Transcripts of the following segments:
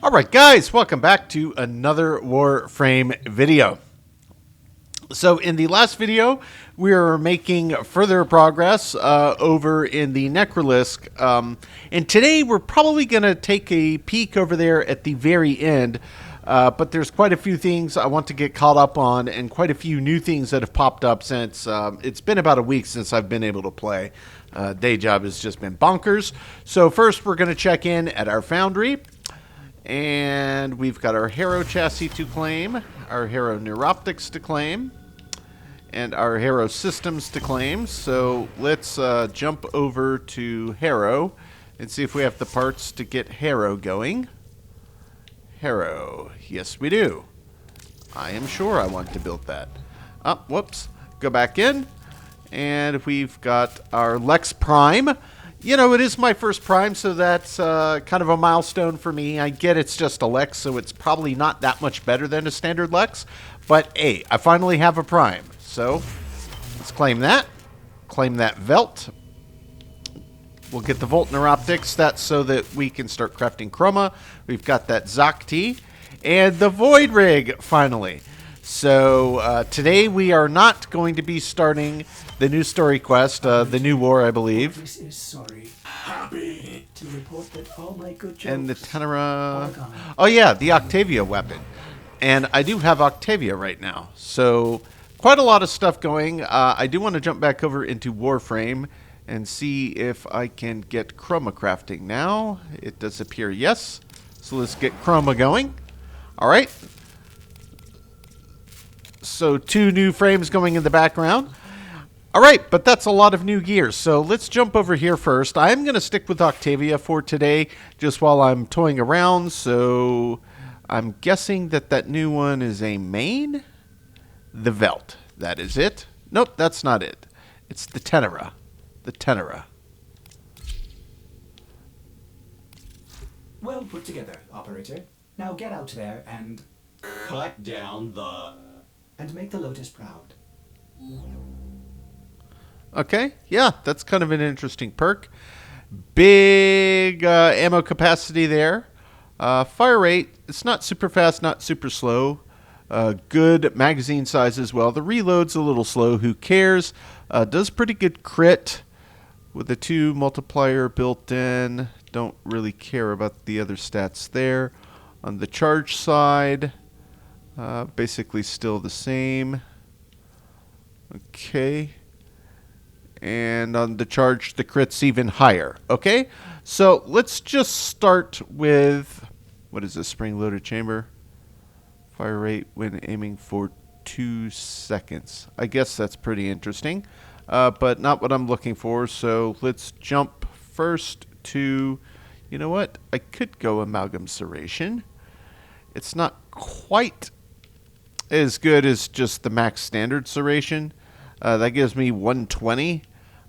Alright guys, welcome back to another Warframe video. So in the last video, we were making further progress over in the Necrolisk. And today we're probably going to take a peek over there at the very end. But there's quite a few things I want to get caught up on and quite a few new things that have popped up since it's been about a week since I've been able to play. Day job has just been bonkers. So first we're going to check in at our foundry. And we've got our Harrow chassis to claim, our Harrow neuroptics to claim, and our Harrow systems to claim. So let's jump over to Harrow and see if we have the parts to get Harrow going. Harrow, yes we do. I am sure I want to build that. Oh, whoops. Go back in, and we've got our Lex Prime. You know, it is my first Prime, so that's kind of a milestone for me. I get it's just a Lex, so it's probably not that much better than a standard Lex. But, hey, I finally have a Prime. So, let's claim that. Claim that Velt. We'll get the Volt Neuroptics. That's so that we can start crafting Chroma. We've got that Zakti. And the Void Rig, finally. So, today we are not going to be starting the new story quest, the new war, I believe. This is sorry. Happy to report that all my good jokes And the Tenera. are gone. Oh, yeah, the Octavia weapon. And I do have Octavia right now. So, quite a lot of stuff going. I do want to jump back over into Warframe and see if I can get Chroma crafting now. It does appear yes. So, let's get Chroma going. All right. So 2 new frames going in the background. All right, but that's a lot of new gear. So let's jump over here first. I'm going to stick with Octavia for today just while I'm toying around. So I'm guessing that that new one is a main. The Velt. That is it. Nope, that's not it. It's the Tenera. The Tenera. Well put together, operator. Now get out there and Cut down the... and make the Lotus proud. Okay, yeah, that's kind of an interesting perk. Big ammo capacity there. Fire rate, it's not super fast, not super slow. Good magazine size as well. The reload's a little slow, who cares? Does pretty good crit with a 2 multiplier built in. Don't really care about the other stats there. On the charge side, basically still the same. Okay. And on the charge, the crit's even higher. Okay. So let's just start with, what is this, spring-loaded chamber? Fire rate when aiming for 2 seconds. I guess that's pretty interesting, but not what I'm looking for. So let's jump first to, you know what? I could go Amalgam Serration. It's not quite as good as just the max standard Serration. That gives me 120.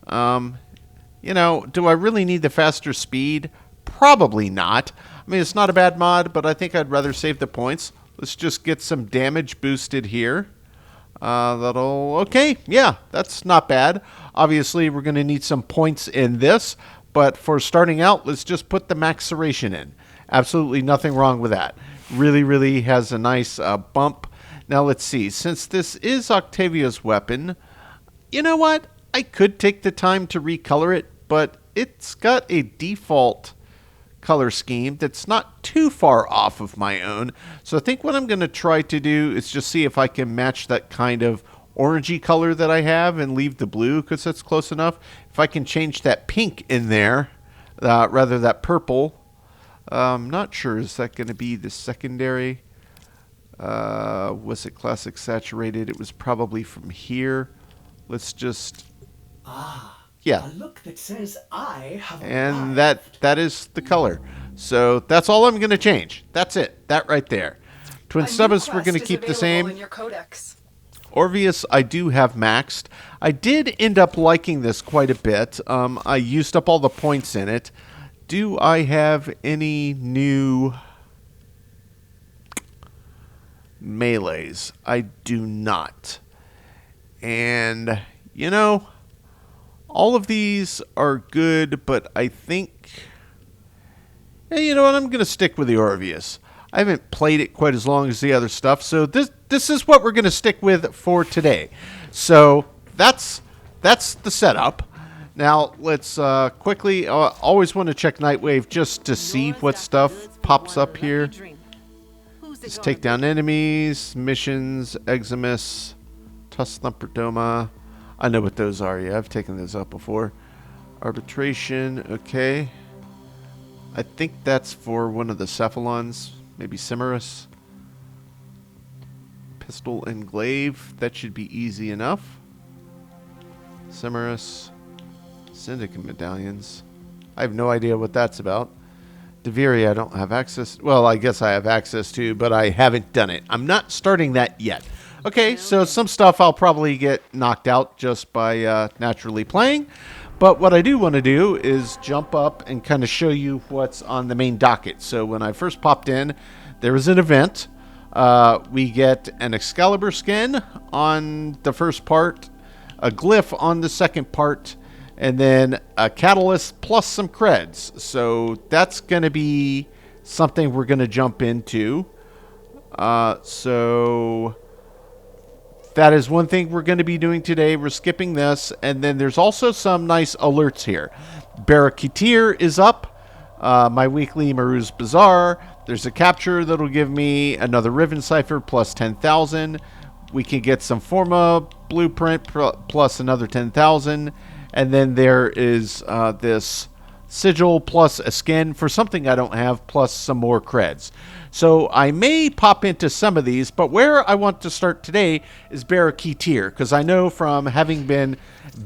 You know, do I really need the faster speed? Probably not. I mean, it's not a bad mod, but I think I'd rather save the points. Let's just get some damage boosted here. Okay, yeah, that's not bad. Obviously, we're going to need some points in this, but for starting out, let's just put the max Serration in. Absolutely nothing wrong with that. Really, really has a nice bump. Now, let's see. Since this is Octavia's weapon, you know what? I could take the time to recolor it, but it's got a default color scheme that's not too far off of my own. So I think what I'm going to try to do is just see if I can match that kind of orangey color that I have and leave the blue because that's close enough. If I can change that pink in there, rather that purple, I'm not sure. Is that going to be the secondary? Was it classic saturated? It was probably from here. Let's just... yeah. A look that says I have And arrived. that is the color. So that's all I'm going to change. That's it. That right there. Twin Stubborns we're going to keep the same. In your codex. Orvius I do have maxed. I did end up liking this quite a bit. I used up all the points in it. Do I have any new melees? I do not. And, you know, all of these are good, but I think... Hey, you know what? I'm going to stick with the Orvius. I haven't played it quite as long as the other stuff, so this is what we're going to stick with for today. So that's the setup. Now let's quickly. Always want to check Nightwave just to see what stuff pops up here. Just take down enemies, missions, Eximus, Tusk Thumper Doma. I know what those are. Yeah, I've taken those up before. Arbitration. Okay. I think that's for one of the Cephalons. Maybe Cimarus. Pistol and Glaive. That should be easy enough. Cimarus. Syndicate Medallions. I have no idea what that's about. Deviri I don't have access. Well, I guess I have access to, but I haven't done it. I'm not starting that yet. Okay, so some stuff I'll probably get knocked out just by naturally playing. But what I do want to do is jump up and kind of show you what's on the main docket. So when I first popped in, there was an event. We get an Excalibur skin on the first part, a glyph on the second part, and then a catalyst plus some creds. So that's going to be something we're going to jump into. So that is one thing we're going to be doing today. We're skipping this. And then there's also some nice alerts here. Baraketeer is up. My weekly Maru's Bazaar. There's a capture that'll give me another Riven Cipher plus 10,000. We can get some Forma blueprint plus another 10,000. And then there is this sigil plus a skin for something I don't have plus some more creds. So I may pop into some of these, but where I want to start today is Baraketeer, because I know from having been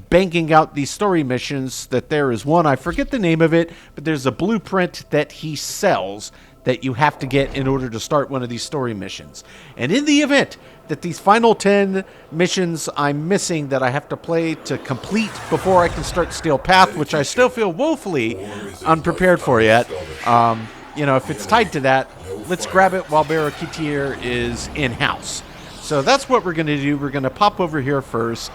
banking out these story missions that there is one, I forget the name of it, but there's a blueprint that he sells that you have to get in order to start one of these story missions. And in the event that these final 10 missions I'm missing that I have to play to complete before I can start Steel Path, which I still feel woefully unprepared for yet, you know, if it's tied to that, let's grab it while Baraketeer is in-house. So that's what we're going to do. We're going to pop over here first.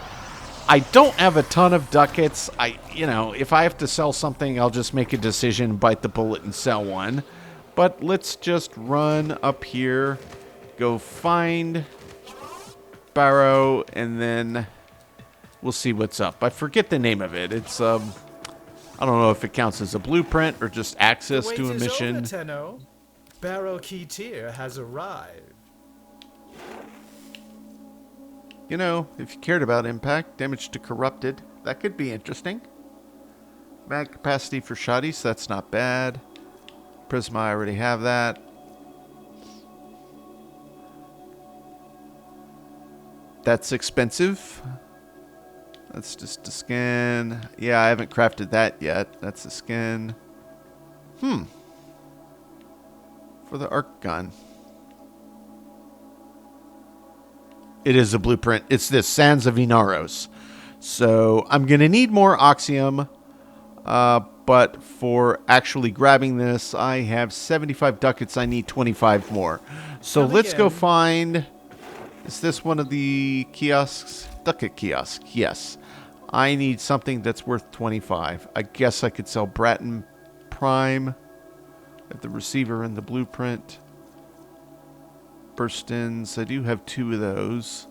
I don't have a ton of ducats. You know, if I have to sell something, I'll just make a decision, bite the bullet, and sell one. But let's just run up here, go find Barrow, and then we'll see what's up. I forget the name of it. It's, I don't know if it counts as a blueprint or just access to a mission. Over, Tenno. Baraketeer has arrived. You know, if you cared about impact, damage to corrupted, that could be interesting. Mag capacity for shotties, that's not bad. Prisma, I already have that. That's expensive. That's just a skin. Yeah, I haven't crafted that yet. That's a skin. For the arc gun. It is a blueprint. It's this Sands of Inaros. So I'm going to need more Oxium. But for actually grabbing this, I have 75 ducats. I need 25 more. So let's go find... Is this one of the kiosks? Ducat kiosk. Yes. I need something that's worth 25. I guess I could sell Bratton Prime. Have the receiver and the blueprint. Burst-ins. I do have 2 of those.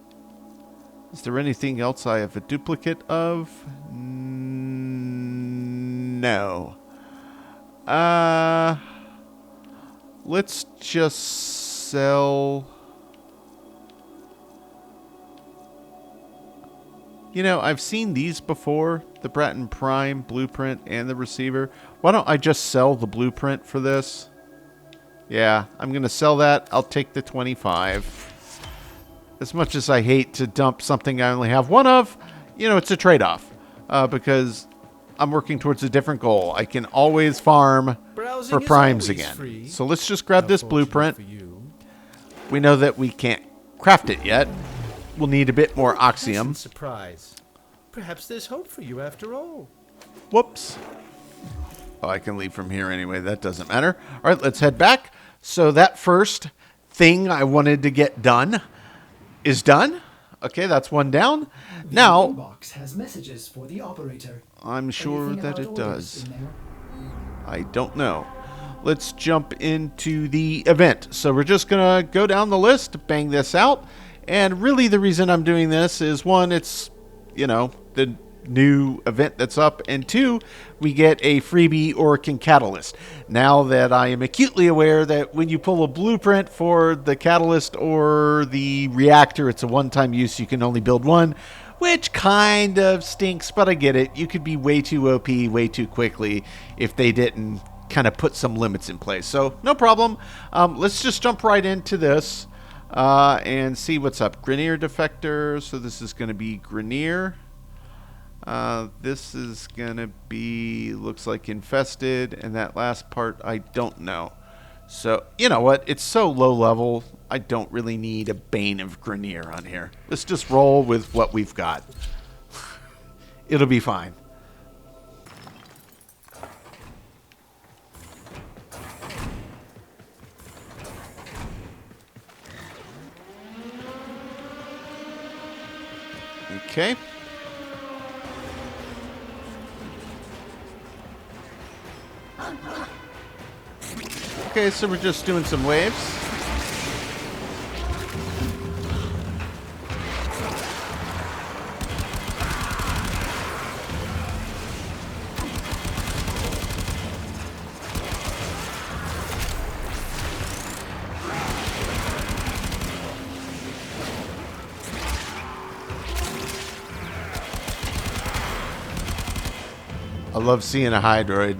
Is there anything else I have a duplicate of? No. Let's just sell... You know, I've seen these before. The Bratton Prime blueprint and the receiver. Why don't I just sell the blueprint for this? Yeah, I'm going to sell that. I'll take the 25. As much as I hate to dump something I only have one of, you know, it's a trade-off. Because I'm working towards a different goal. I can always farm for primes again. Free. So let's just grab this blueprint. We know that we can't craft it yet. We'll need a bit more Oxium. Surprise. Perhaps there's hope for you after all. Whoops. Oh, I can leave from here anyway. That doesn't matter. All right, let's head back. So that first thing I wanted to get done is done. Okay, that's one down. Now, box has messages for the operator. I'm sure Anything that about it orders does. in there? I don't know. let's jump into the event. So we're just going to go down the list, bang this out. And really the reason I'm doing this is, one, it's, the new event that's up, and two, we get a freebie Orokin catalyst. Now that I am acutely aware that when you pull a blueprint for the catalyst or the reactor, it's a one-time use, you can only build one, which kind of stinks, but I get it. You could be way too OP way too quickly if they didn't kind of put some limits in place. So no problem. Let's just jump right into this and see what's up. Grineer Defector, so this is going to be Grineer. This is gonna be, looks like Infested, and that last part I don't know. So, you know what? It's so low level, I don't really need a Bane of Grineer on here. Let's just roll with what we've got. It'll be fine. Okay. Okay, so we're just doing some waves. I love seeing a Hydroid.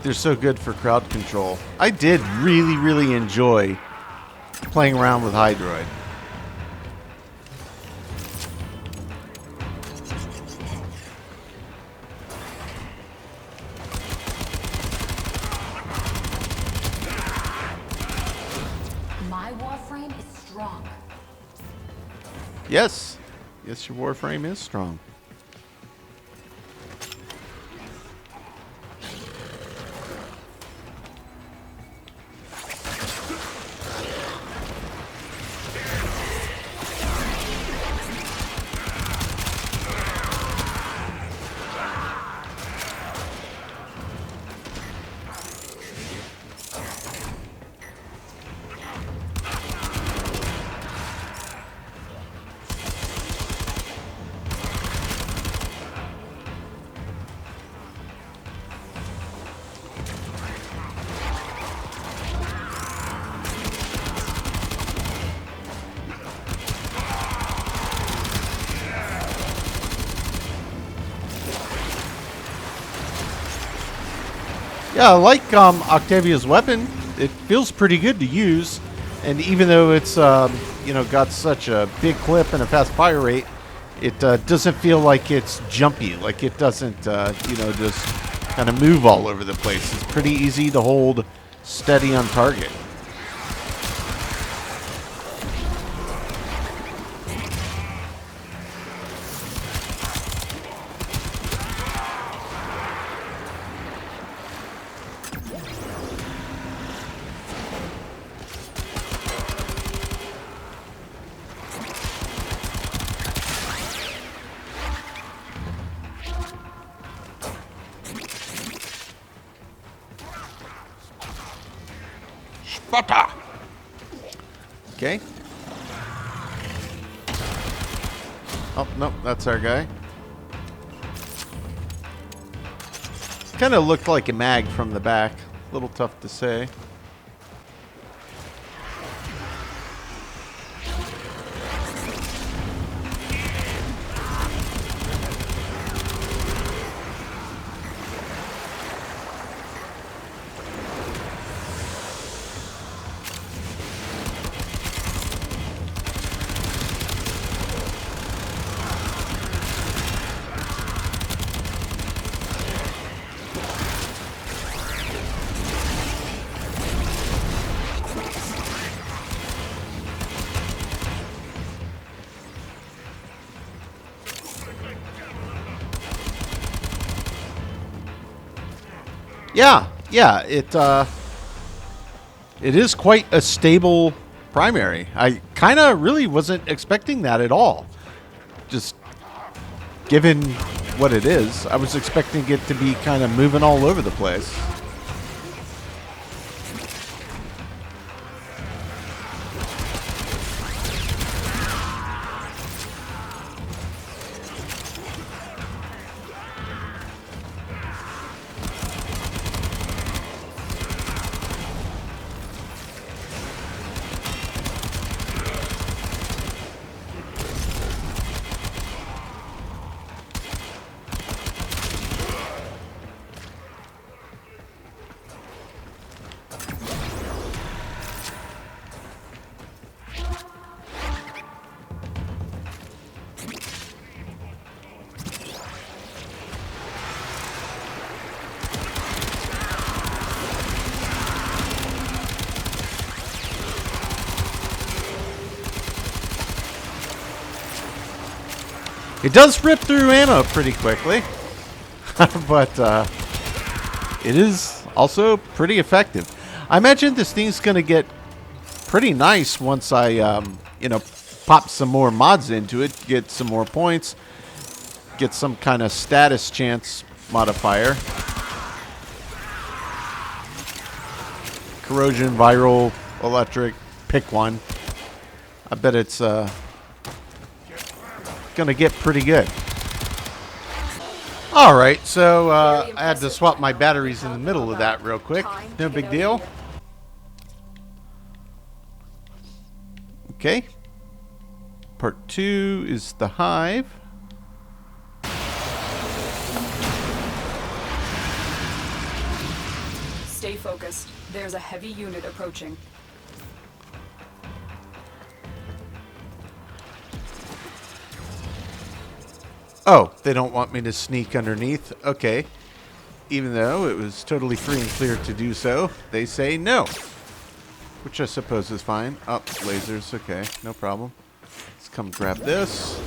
They're so good for crowd control. I did really, really enjoy playing around with Hydroid. My Warframe is strong. Yes. Yes, your Warframe is strong. Yeah, I like Octavia's weapon. It feels pretty good to use, and even though it's got such a big clip and a fast fire rate, it doesn't feel like it's jumpy. Like it doesn't just kind of move all over the place. It's pretty easy to hold steady on target. Baka. Okay. Oh, no, that's our guy. Kind of looked like a mag from the back. A little tough to say. Yeah, it is quite a stable primary. I kind of really wasn't expecting that at all. Just given what it is, I was expecting it to be kind of moving all over the place. It does rip through ammo pretty quickly, but it is also pretty effective. I imagine this thing's going to get pretty nice once I, you know, pop some more mods into it, get some more points, get some kind of status chance modifier. Corrosion, viral, electric, pick one. I bet it's gonna get pretty good. Alright, so I had to swap my batteries in the middle of that real quick. No big deal. Okay. Part 2 is the hive. Stay focused. There's a heavy unit approaching. Oh, they don't want me to sneak underneath. Okay. Even though it was totally free and clear to do so, they say no. Which I suppose is fine. Oh, lasers. Okay, no problem. Let's come grab this.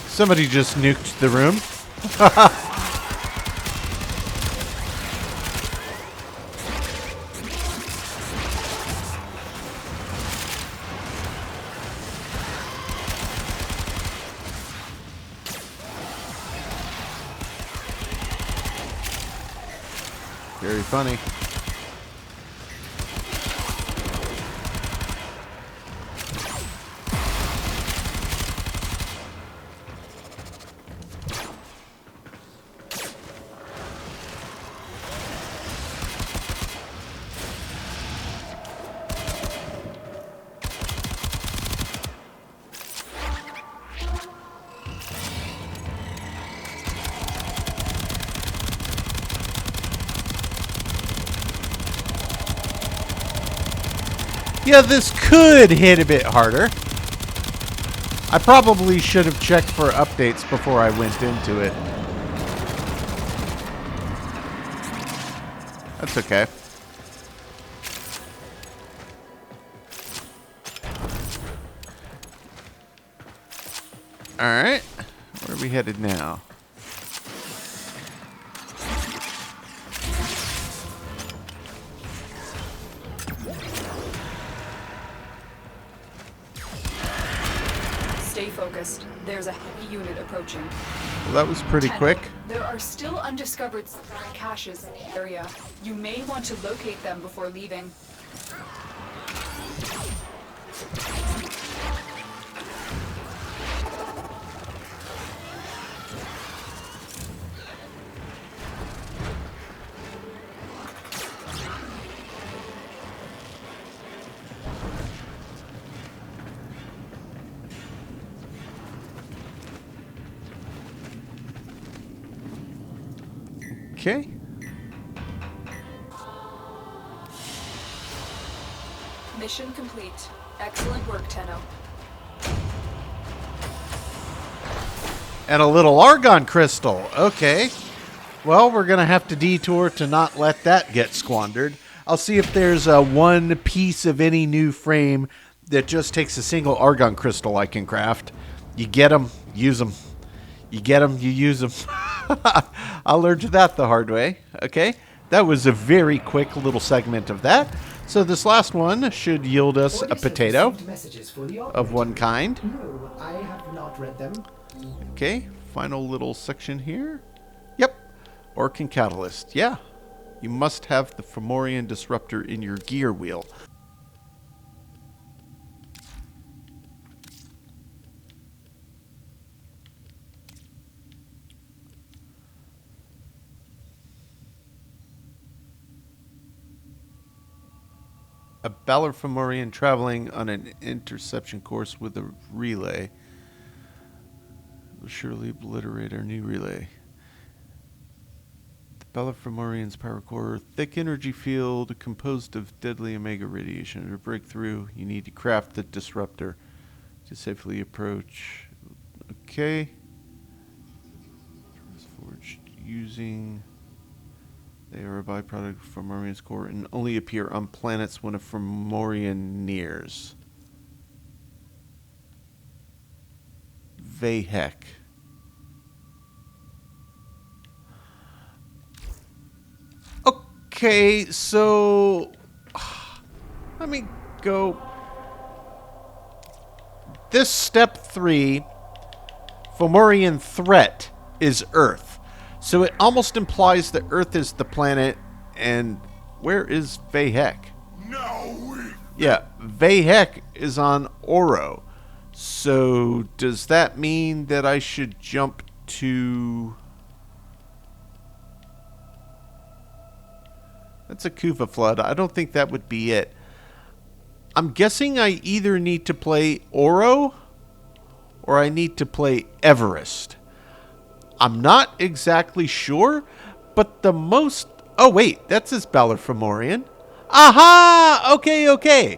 Somebody just nuked the room. Very funny. Yeah, this could hit a bit harder. I probably should have checked for updates before I went into it. That's okay. Alright. Where are we headed now? Stay focused. There's a heavy unit approaching. Well, that was pretty quick. There are still undiscovered caches in the area. You may want to locate them before leaving. Okay. Mission complete. Excellent work, Tenno. And a little argon crystal. Okay. Well, we're going to have to detour to not let that get squandered. I'll see if there's one piece of any new frame that just takes a single argon crystal I can craft. You get them, use them. You get them, you use them. I learned that the hard way. Okay. That was a very quick little segment of that. So this last one should yield us a potato of one kind. No, I have not read them. Okay, final little section here. Yep, Orcan Catalyst. Yeah, you must have the Fomorian Disruptor in your gear wheel. A Balor Fomorian traveling on an interception course with a relay will surely obliterate our new relay. The Balaframorian's power core, thick energy field composed of deadly omega radiation. To break through, you need to craft the disruptor to safely approach. Okay. Forged using. They are a byproduct of Fomorian's core and only appear on planets when a Fomorian nears. Vahek. Okay, so let me go. This step 3, Fomorian threat, is Earth. So it almost implies that Earth is the planet, and where is Vahek? Yeah, Vahek is on Oro. So does that mean that I should jump to... That's a Kuva flood. I don't think that would be it. I'm guessing I either need to play Oro or I need to play Everest. I'm not exactly sure, but the most... Oh, wait, that's his Balaframorian. Aha! Okay.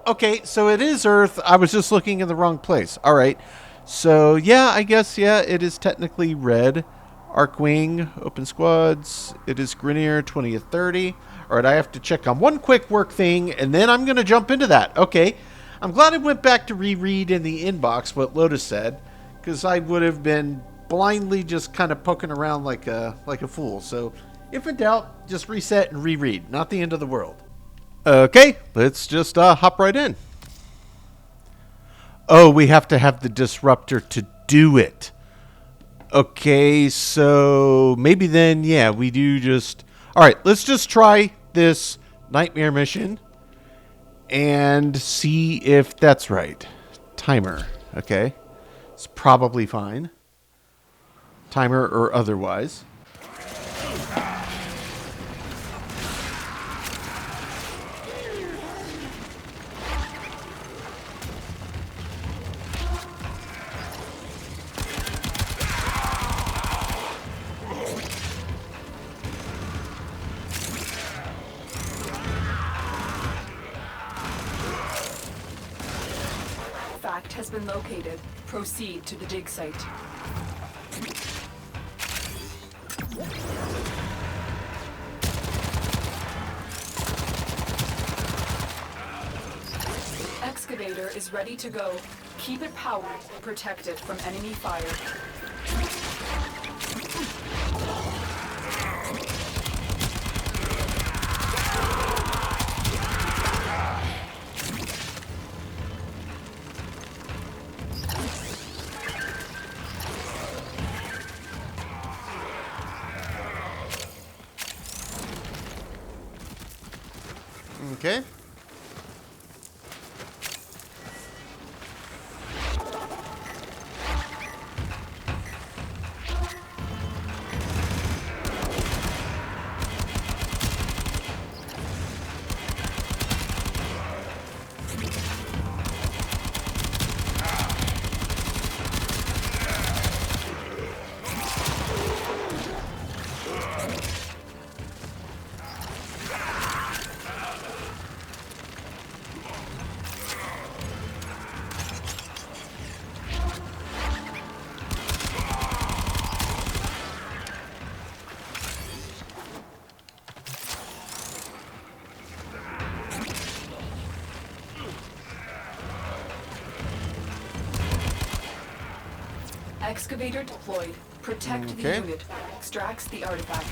Okay, so it is Earth. I was just looking in the wrong place. All right. So, yeah, I guess, yeah, it is technically red. Arcwing, open squads. It is Grenier, 20 of 30. All right, I have to check on one quick work thing, and then I'm going to jump into that. Okay. I'm glad I went back to reread in the inbox what Lotus said, because I would have been blindly just kind of poking around like a fool. So, if in doubt, just reset and reread. Not the end of the world. Okay, let's just hop right in. Oh, we have to have the disruptor to do it. Okay, so maybe then, yeah, we do just... Alright, let's just try this nightmare mission and see if that's right. Timer, okay. It's probably fine. Timer or otherwise. Has been located. Proceed to the dig site. Excavator is ready to go. Keep it powered and protect it from enemy fire. Okay. Excavator deployed. Protect the unit. Extracts the artifact.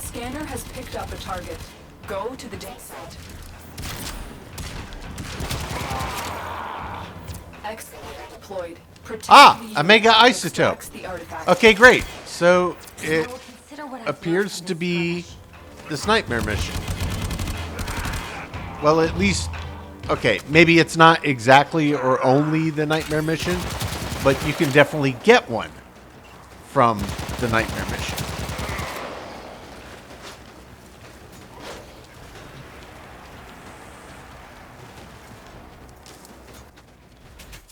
Scanner has picked up a target. Go to the dig site. Excavator deployed. Protect the Omega unit. Isotope. Extracts the artifact. Okay, great. So it I will consider what I've appears learned to from this be skirmish. this nightmare mission. Well, at least Okay, maybe it's not exactly or only the Nightmare mission, but you can definitely get one from the Nightmare mission.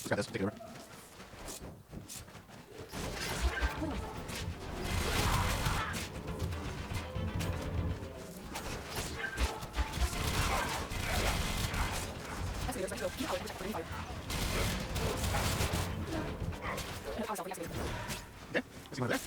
Got this. Take it over. Okay, let's see one there.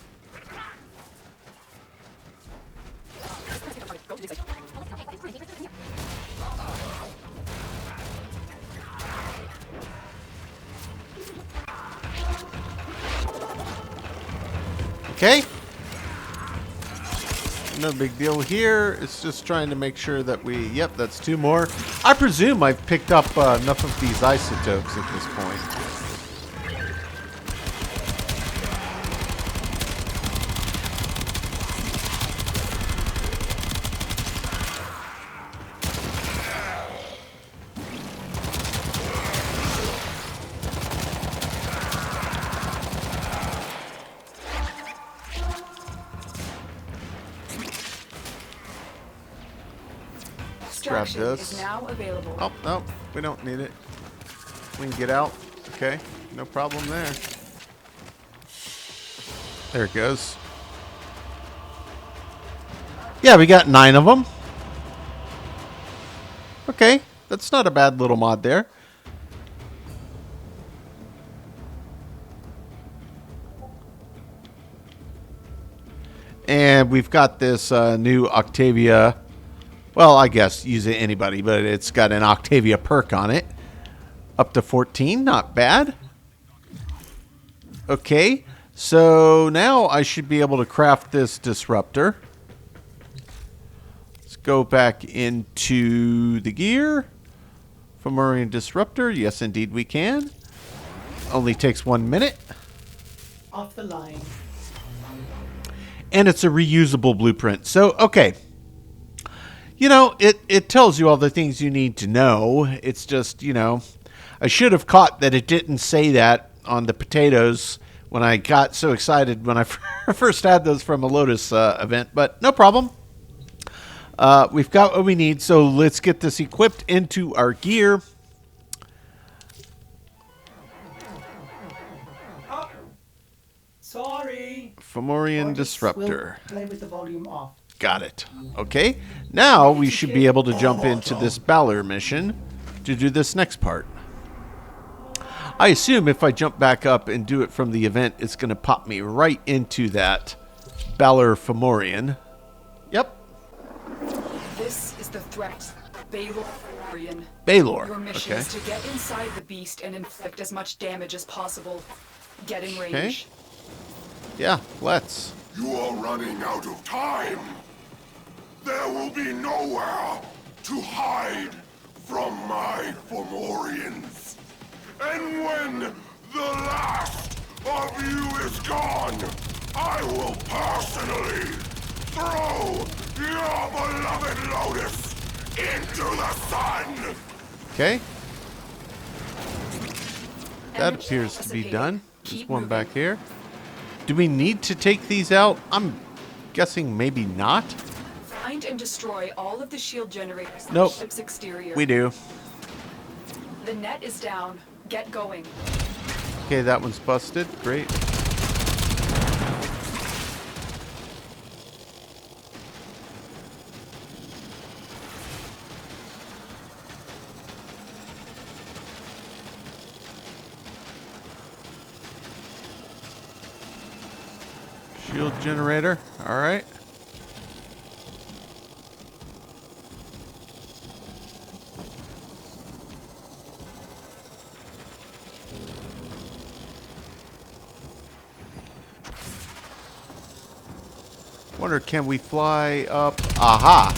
Okay. No big deal here. It's just trying to make sure that we... Yep, that's 2 more. I presume I've picked up enough of these isotopes at this point. Grab this. Is now available. Oh, no, we don't need it. We can get out. Okay, no problem there. There it goes. Yeah, we got 9 of them. Okay, that's not a bad little mod there. And we've got this new Octavia. Well, I guess use it anybody, but it's got an Octavia perk on it. Up to 14, not bad. Okay, so now I should be able to craft this disruptor. Let's go back into the gear. Fomorian disruptor, yes indeed we can. Only takes 1 minute. Off the line. And it's a reusable blueprint. So, okay. You know, it tells you all the things you need to know. It's just, you know, I should have caught that it didn't say that on the potatoes when I got so excited when I first had those from a Lotus event. But no problem. We've got what we need, so let's get this equipped into our gear. Oh, sorry. Fomorian Artists disruptor. will play with the volume off. Got it. Okay. Now we should be able to jump into this Balor mission to do this next part. I assume if I jump back up and do it from the event, it's going to pop me right into that Balor Fomorian. Yep. This is the threat. Balor. Balor. Your mission Okay. is to get inside the beast and inflict as much damage as possible. Get in range. Okay. Yeah, let's. You are running out of time. There will be nowhere to hide from my Fomorians. And when the last of you is gone, I will personally throw your beloved Lotus into the sun. Okay. That Energy appears to be dissipated. done. There's Keep one moving. back here. Do we need to take these out? I'm guessing maybe not. Find and destroy all of the shield generators on Nope. the ship's exterior. We do. The net is down. Get going. Okay, that one's busted. Great. Shield generator. All right. Wonder, can we fly up? Aha!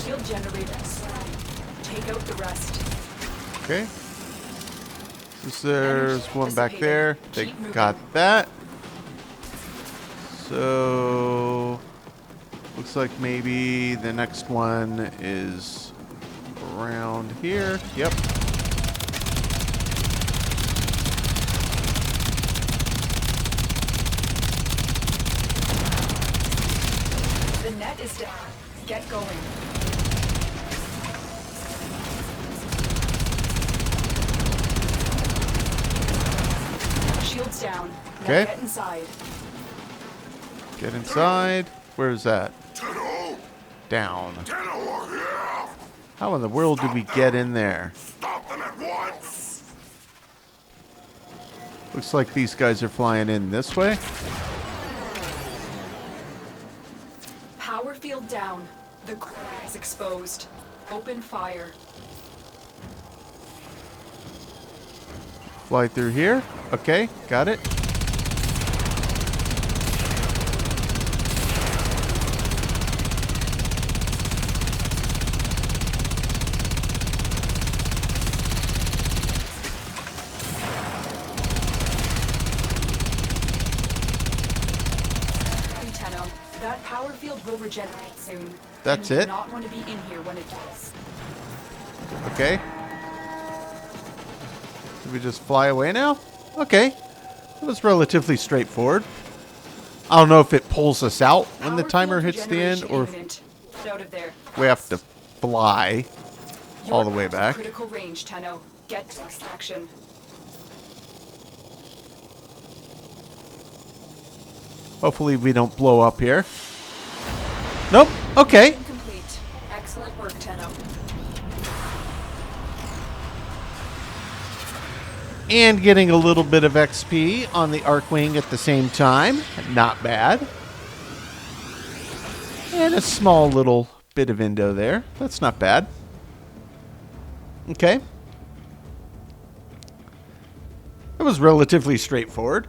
Shield generators. Take out the rest. Okay. There's one back Dissipating. there. They Keep moving. got that. So looks like maybe the next one is around here. Yep. The net is down. Get going. Shields down. Now Okay. get inside. Get inside. Where's that? Tenno! Down. Tenno are here! How in the world did we get in there? Stop them at once! Looks like these guys are flying in this way. Power field down. The core is exposed. Open fire. Fly through here. Okay, got it. Tenno, that power field will regenerate soon. That's and you it? do not want to be in here when it does. Okay. Did we just fly away now? Okay. That was relatively straightforward. I don't know if it pulls us out when the Power timer field hits the end, regeneration or if imminent. Get out of there. we have to fly all the You're way out of back. Critical range, Tenno. Get to extraction. Hopefully we don't blow up here. Nope. Okay. Complete. Excellent work, Tenno. And getting a little bit of XP on the Arcwing at the same time. Not bad. And a small little bit of Indo there. That's not bad. Okay. It was relatively straightforward.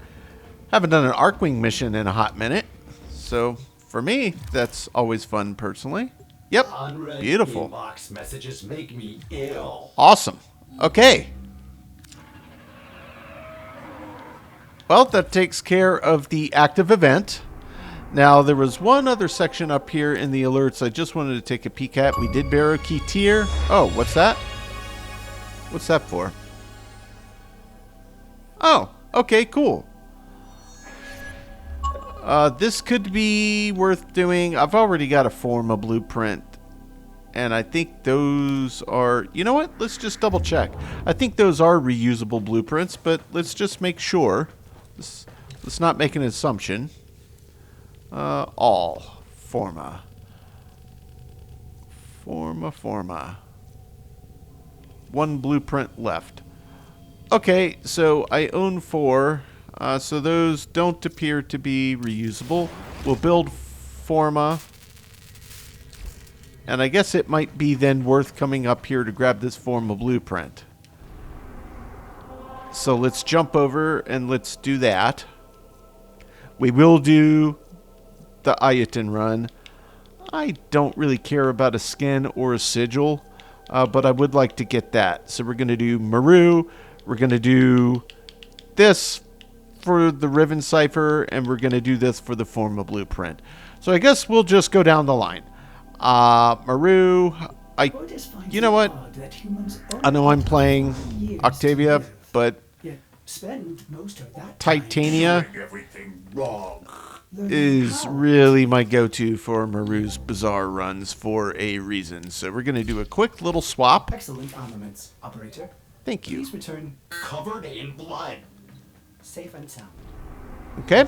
Haven't done an Arcwing mission in a hot minute. So, for me, that's always fun personally. Yep. Unread Beautiful. inbox messages make me ill. Awesome. Okay. Well, that takes care of the active event. Now, there was one other section up here in the alerts I just wanted to take a peek at. We did Barrow Key Tier. Oh, what's that? What's that for? Oh, okay, cool. This could be worth doing. I've already got a Forma blueprint. And I think those are... You know what? Let's just double check. I think those are reusable blueprints, but let's just make sure. Let's not make an assumption. All. Forma. Forma. One blueprint left. Okay, so I own 4. So those don't appear to be reusable. We'll build Forma. And I guess it might be then worth coming up here to grab this Forma blueprint. So let's jump over and let's do that. We will do the Ayatan Run. I don't really care about a skin or a sigil, but I would like to get that. So we're going to do Maru. We're going to do this for the Riven Cipher, and we're going to do this for the Forma blueprint. So I guess we'll just go down the line. Maru, Lotus finds you know it what? odd that humans I know I'm playing only years Octavia, to live, but yet spend most of that time Titania Everything wrong. learning is how. really my go-to for Maru's bizarre runs for a reason. So we're going to do a quick little swap. Excellent armaments, operator. Thank you. Please return Covered in blood. safe and sound. Okay.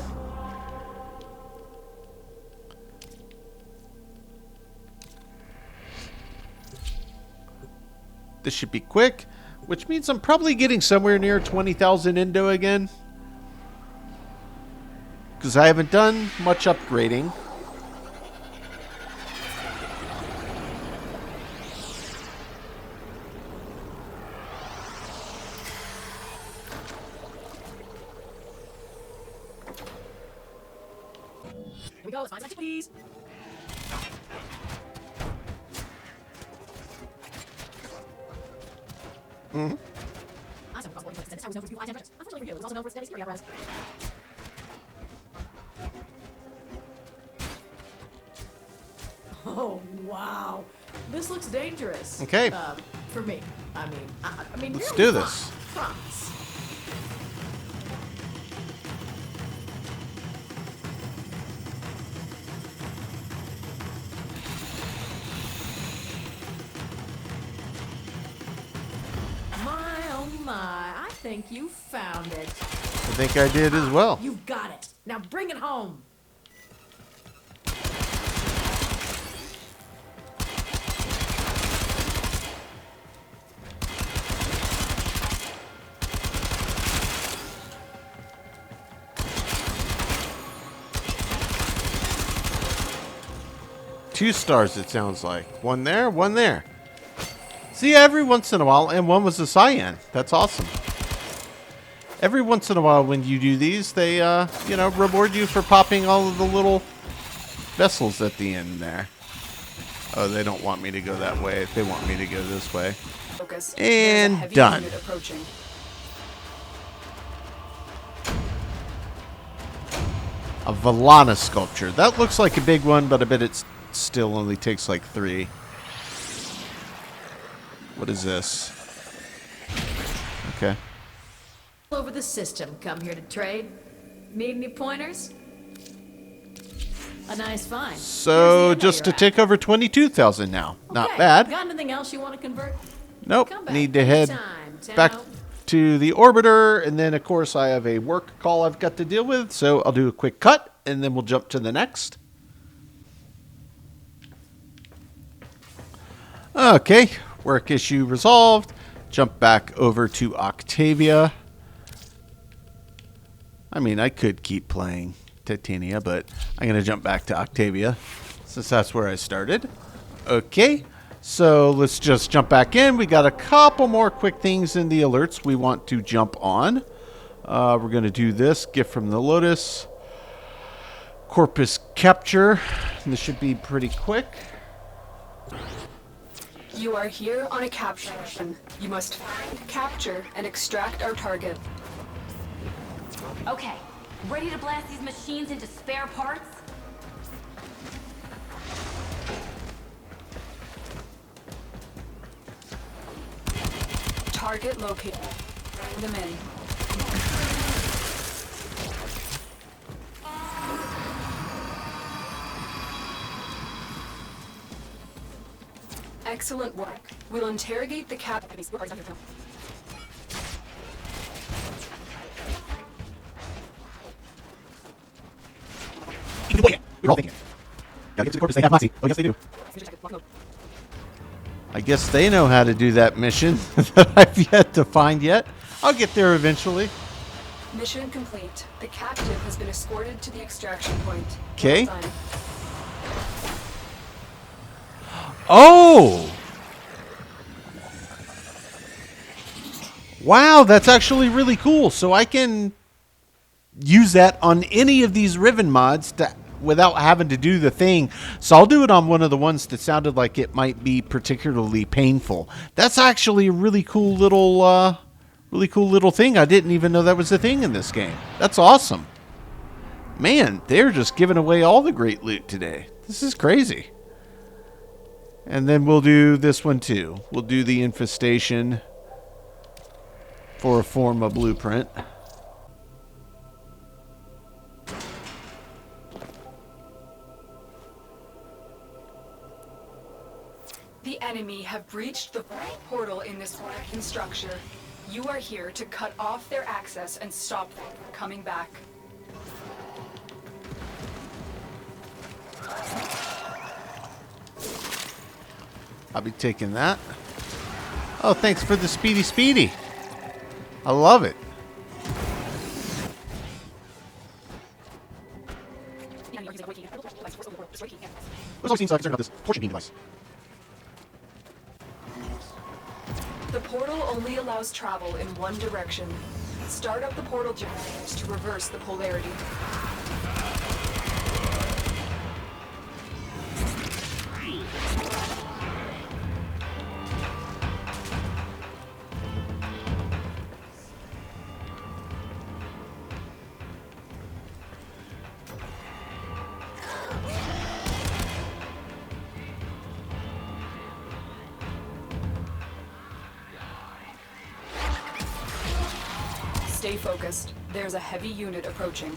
This should be quick, which means I'm probably getting somewhere near 20,000 Indo again. Because I haven't done much upgrading. Here we go. Let's find some please. Awesome. Crossbow input tower was known for its beautiful Ayatan Run. Unfortunately for you, it was also known for its deadly security apparatus. Oh, wow. This looks dangerous. Okay. For me. I mean, Let's really do fun. this. Promise. My, oh my. I think you found it. I think I did as well. You got it. Now bring it home. Two stars, it sounds like. One there, one there. See, every once in a while, and one was a cyan. That's awesome. Every once in a while when you do these, they, you know, reward you for popping all of the little vessels at the end there. Oh, they don't want me to go that way. They want me to go this way. Focus. And There's a heavy done. unit approaching. A Valana sculpture. That looks like a big one, but I bet it still only takes like 3. What is this? Okay. All over the system, come here to trade. Need any pointers? A nice find. So just to tick over 22,000 now. Not bad. Got anything else you want to convert? Nope. Come back Need to head anytime, back Tao. to the orbiter, and then of course I have a work call I've got to deal with, so I'll do a quick cut, and then we'll jump to the next. Okay, work issue resolved. Jump back over to Octavia. I mean, I could keep playing Titania, but I'm going to jump back to Octavia since that's where I started. Okay, so let's just jump back in. We got a couple more quick things in the alerts we want to jump on. We're going to do this. Gift from the Lotus. Corpus capture. This should be pretty quick. You are here on a capture mission. You must find, capture, and extract our target. Okay, ready to blast these machines into spare parts? Target located. Bring them in. Excellent work. We'll interrogate the captains. We're all thinking. Gotta get to the Corpus. They have Nazi. Oh, yes, they do. I guess they know how to do that mission that I've yet to find yet. I'll get there eventually. Mission complete. The captive has been escorted to the extraction point. Okay. Well done. Oh! Wow, that's actually really cool. So I can use that on any of these Riven mods without having to do the thing. So I'll do it on one of the ones that sounded like it might be particularly painful. That's actually a really cool little thing. I didn't even know that was a thing in this game. That's awesome. Man, they're just giving away all the great loot today. This is crazy. And then we'll do this one too. We'll do the infestation for a Forma blueprint. The enemy have breached the portal in this working structure. You are here to cut off their access and stop them from coming back. I'll be taking that. Oh, thanks for the speedy. I love it. What's all seems concerned about this portion beam device? The portal only allows travel in one direction. Start up the portal generators to reverse the polarity. Stay focused. There's a heavy unit approaching.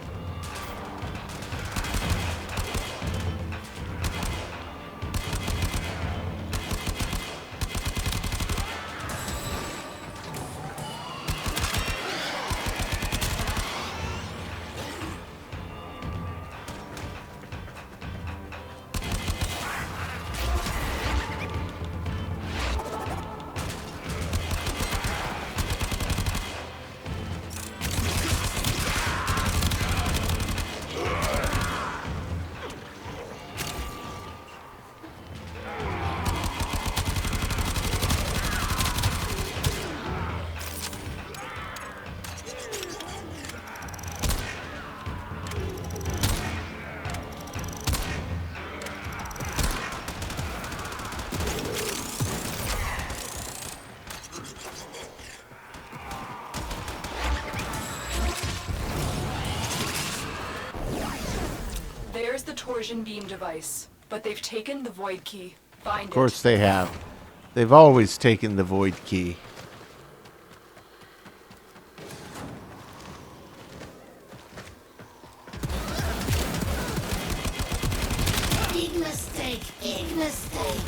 There's the torsion beam device, but they've taken the void key. Find Of course they have. They've always taken the void key. Big mistake, big mistake.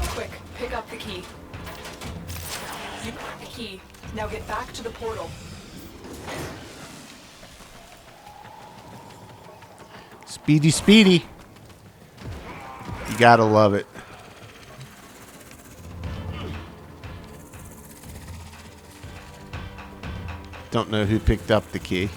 Quick, pick up the key. You got the key. Now get back to the portal. Speedy, speedy. You gotta love it. Don't know who picked up the key.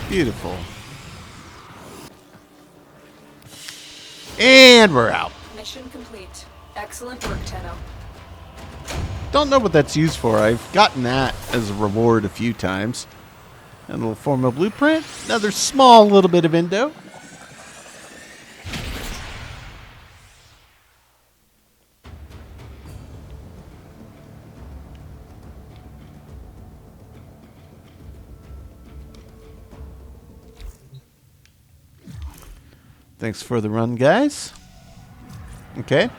Beautiful. And we're out. Mission complete. Excellent work, Tenno. Don't know what that's used for. I've gotten that as a reward a few times. And a little Forma blueprint. Another small little bit of Indo. Thanks for the run, guys. Okay.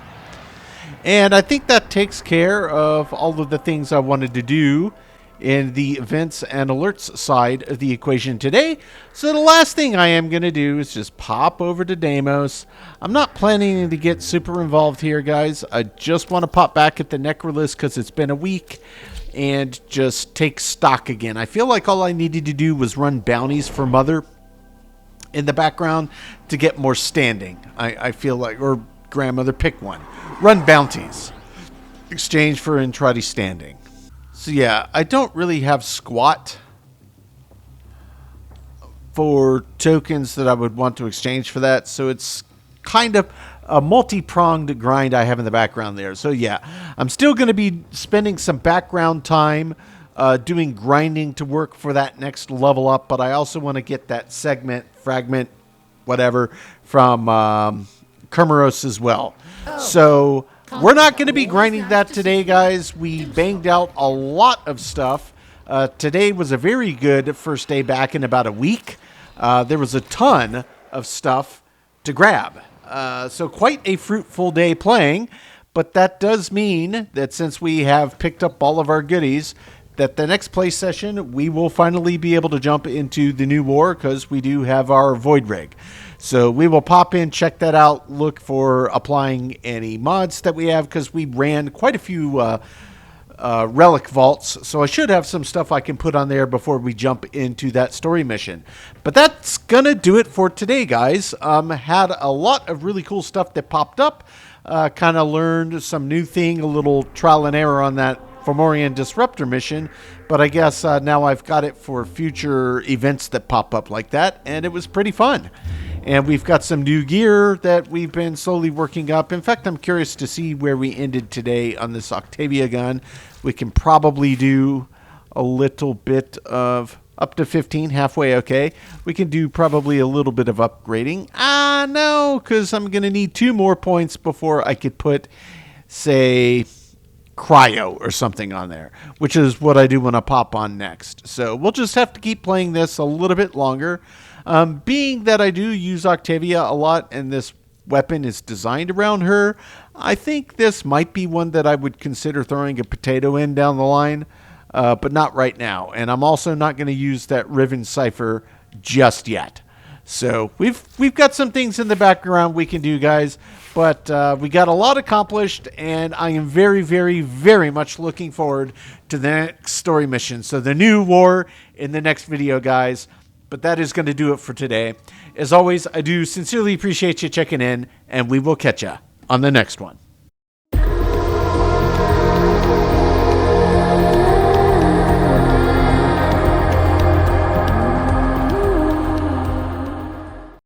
And I think that takes care of all of the things I wanted to do in the events and alerts side of the equation today. So the last thing I am going to do is just pop over to Deimos. I'm not planning to get super involved here, guys. I just want to pop back at the Necrolist because it's been a week and just take stock again. I feel like all I needed to do was run bounties for Mother in the background to get more standing. I feel like, or Grandmother, pick one. Run bounties. Exchange for Intrati standing. So yeah, I don't really have squat for tokens that I would want to exchange for that. So it's kind of a multi-pronged grind I have in the background there. So yeah, I'm still going to be spending some background time doing grinding to work for that next level up. But I also want to get that fragment, whatever, from Kermeros as well. So we're not going to be grinding that today, guys. We banged out a lot of stuff. Today was a very good first day back in about a week. There was a ton of stuff to grab. So quite a fruitful day playing. But that does mean that since we have picked up all of our goodies, that the next play session, we will finally be able to jump into the new war because we do have our Void Rig. So we will pop in, check that out, look for applying any mods that we have because we ran quite a few relic vaults. So I should have some stuff I can put on there before we jump into that story mission. But that's going to do it for today, guys. Had a lot of really cool stuff that popped up. Kind of learned some new thing, a little trial and error on that Fomorian Disruptor mission, but I guess now I've got it for future events that pop up like that, and it was pretty fun. And we've got some new gear that we've been slowly working up. In fact, I'm curious to see where we ended today on this Octavia gun. We can probably do a little bit of... Up to 15, halfway okay. We can do probably a little bit of upgrading. No, because I'm going to need 2 more points before I could put, say, cryo or something on there, which is what I do when I pop on next. So we'll just have to keep playing this a little bit longer. Being that I do use Octavia a lot and this weapon is designed around her, I think this might be one that I would consider throwing a potato in down the line, but not right now. And I'm also not going to use that Riven Cipher just yet. So we've got some things in the background we can do, guys, but we got a lot accomplished, and I am very, very, very much looking forward to the next story mission. So the new war in the next video, guys. But that is going to do it for today. As always, I do sincerely appreciate you checking in, and we will catch you on the next one.